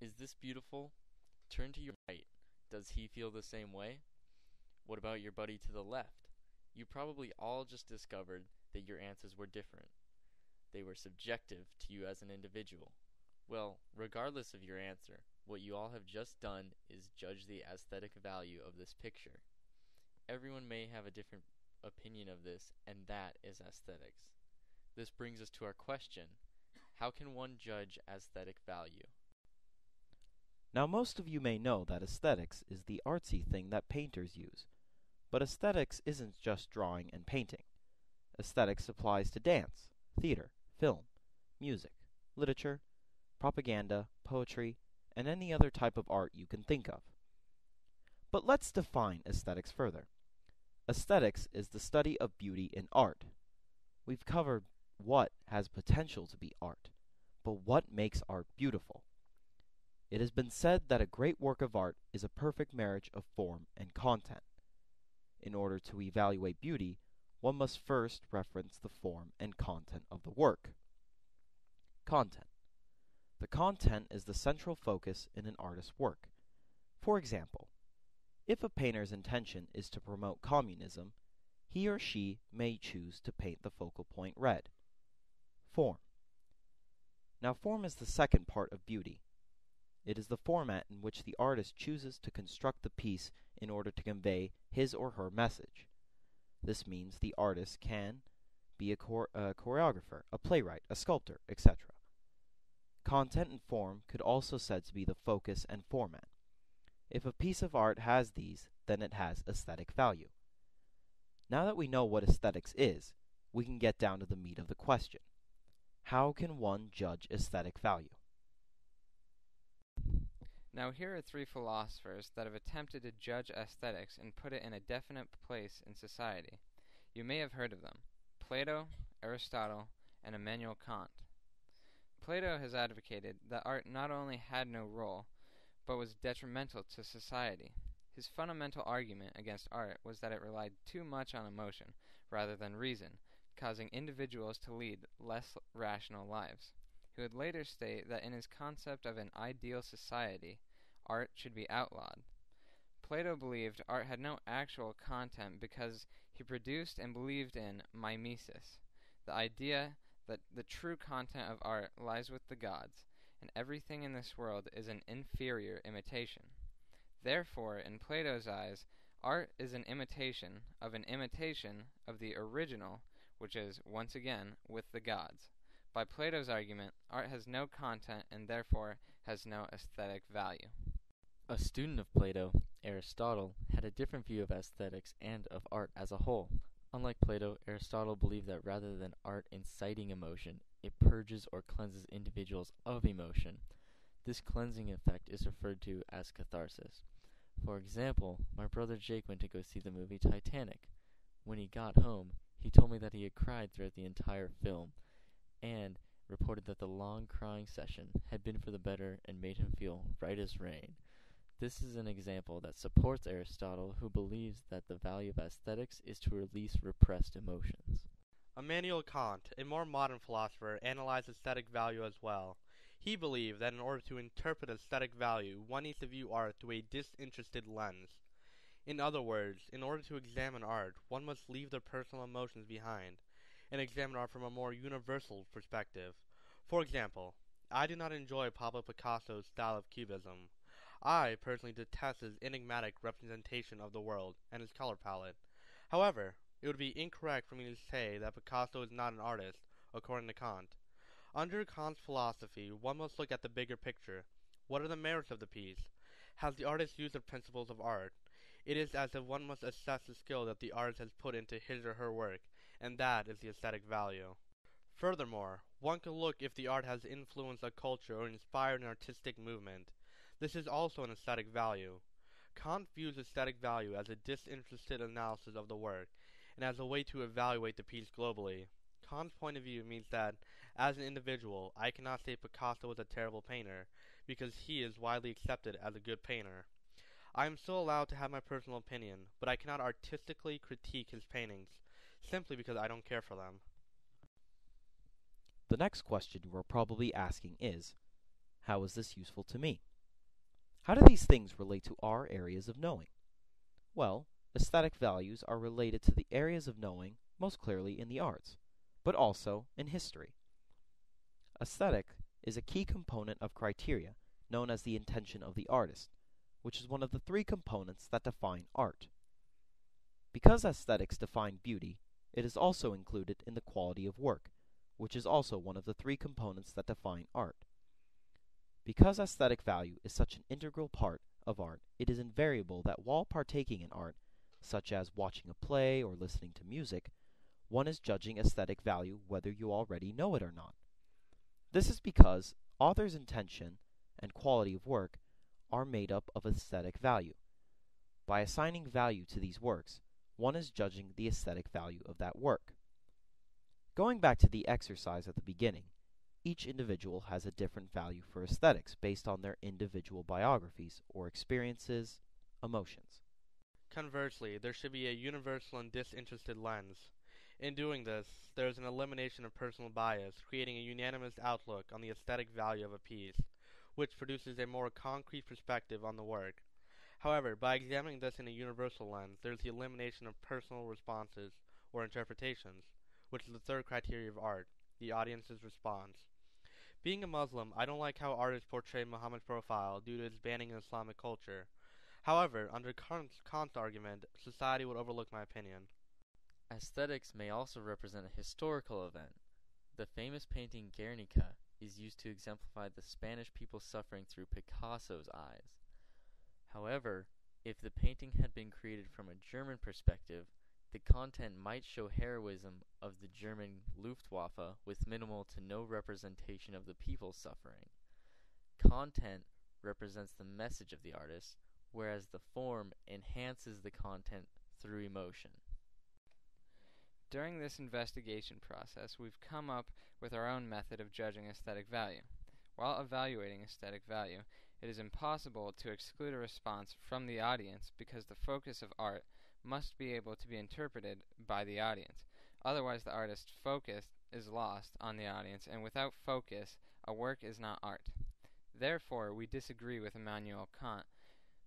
Is this beautiful? Turn to your right. Does he feel the same way? What about your buddy to the left? You probably all just discovered that your answers were different. They were subjective to you as an individual. Well, regardless of your answer, what you all have just done is judge the aesthetic value of this picture. Everyone may have a different opinion of this, and that is aesthetics. This brings us to our question: how can one judge aesthetic value? Now, most of you may know that aesthetics is the artsy thing that painters use. But aesthetics isn't just drawing and painting. Aesthetics applies to dance, theater, film, music, literature, propaganda, poetry, and any other type of art you can think of. But let's define aesthetics further. Aesthetics is the study of beauty in art. We've covered what has potential to be art, but what makes art beautiful? It has been said that a great work of art is a perfect marriage of form and content. In order to evaluate beauty, one must first reference the form and content of the work. Content. The content is the central focus in an artist's work. For example, if a painter's intention is to promote communism, he or she may choose to paint the focal point red. Form. Now, form is the second part of beauty. It is the format in which the artist chooses to construct the piece in order to convey his or her message. This means the artist can be a choreographer, a playwright, a sculptor, etc. Content and form could also be said to be the focus and format. If a piece of art has these, then it has aesthetic value. Now that we know what aesthetics is, we can get down to the meat of the question. How can one judge aesthetic value? Now here are three philosophers that have attempted to judge aesthetics and put it in a definite place in society. You may have heard of them: Plato, Aristotle, and Immanuel Kant. Plato has advocated that art not only had no role, but was detrimental to society. His fundamental argument against art was that it relied too much on emotion rather than reason, causing individuals to lead less rational lives. He would later state that in his concept of an ideal society, art should be outlawed. Plato believed art had no actual content because he produced and believed in mimesis, the idea that the true content of art lies with the gods, and everything in this world is an inferior imitation. Therefore, in Plato's eyes, art is an imitation of the original, which is, once again, with the gods. By Plato's argument, art has no content and therefore has no aesthetic value. A student of Plato, Aristotle, had a different view of aesthetics and of art as a whole. Unlike Plato, Aristotle believed that rather than art inciting emotion, it purges or cleanses individuals of emotion. This cleansing effect is referred to as catharsis. For example, my brother Jake went to go see the movie Titanic. When he got home, he told me that he had cried throughout the entire film, and reported that the long crying session had been for the better and made him feel right as rain. This is an example that supports Aristotle, who believes that the value of aesthetics is to release repressed emotions. Immanuel Kant, a more modern philosopher, analyzed aesthetic value as well. He believed that in order to interpret aesthetic value, one needs to view art through a disinterested lens. In other words, in order to examine art, one must leave their personal emotions behind and examine art from a more universal perspective. For example, I do not enjoy Pablo Picasso's style of cubism. I personally detest his enigmatic representation of the world and his color palette. However, it would be incorrect for me to say that Picasso is not an artist, according to Kant. Under Kant's philosophy, one must look at the bigger picture. What are the merits of the piece? Has the artist used the principles of art? It is as if one must assess the skill that the artist has put into his or her work, and that is the aesthetic value. Furthermore, one can look if the art has influenced a culture or inspired an artistic movement. This is also an aesthetic value. Kant views aesthetic value as a disinterested analysis of the work, and as a way to evaluate the piece globally. Kant's point of view means that, as an individual, I cannot say Picasso is a terrible painter, because he is widely accepted as a good painter. I am still allowed to have my personal opinion, but I cannot artistically critique his paintings, simply because I don't care for them. The next question you are probably asking is, how is this useful to me? How do these things relate to our areas of knowing? Well, aesthetic values are related to the areas of knowing most clearly in the arts, but also in history. Aesthetic is a key component of criteria known as the intention of the artist, which is one of the three components that define art. Because aesthetics define beauty, it is also included in the quality of work, which is also one of the three components that define art. Because aesthetic value is such an integral part of art, it is invariable that while partaking in art, such as watching a play or listening to music, one is judging aesthetic value whether you already know it or not. This is because author's intention and quality of work are made up of aesthetic value. By assigning value to these works, one is judging the aesthetic value of that work. Going back to the exercise at the beginning, each individual has a different value for aesthetics based on their individual biographies or experiences, emotions. Conversely, there should be a universal and disinterested lens. In doing this, there is an elimination of personal bias, creating a unanimous outlook on the aesthetic value of a piece, which produces a more concrete perspective on the work. However, by examining this in a universal lens, there is the elimination of personal responses or interpretations, which is the third criteria of art, the audience's response. Being a Muslim, I don't like how artists portray Muhammad's profile due to his banning in Islamic culture. However, under Kant's argument, society would overlook my opinion. Aesthetics may also represent a historical event. The famous painting Guernica is used to exemplify the Spanish people suffering through Picasso's eyes. However, if the painting had been created from a German perspective, the content might show heroism of the German Luftwaffe with minimal to no representation of the people suffering. Content represents the message of the artist, whereas the form enhances the content through emotion. During this investigation process, we've come up with our own method of judging aesthetic value. While evaluating aesthetic value, it is impossible to exclude a response from the audience because the focus of art must be able to be interpreted by the audience. Otherwise, the artist's focus is lost on the audience, and without focus, a work is not art. Therefore, we disagree with Immanuel Kant,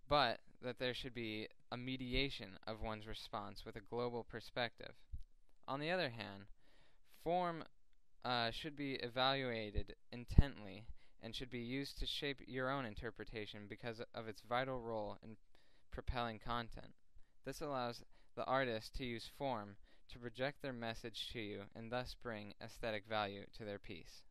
but that there should be a mediation of one's response with a global perspective. On the other hand, form should be evaluated intently and should be used to shape your own interpretation because of its vital role in propelling content. This allows the artist to use form to project their message to you and thus bring aesthetic value to their piece.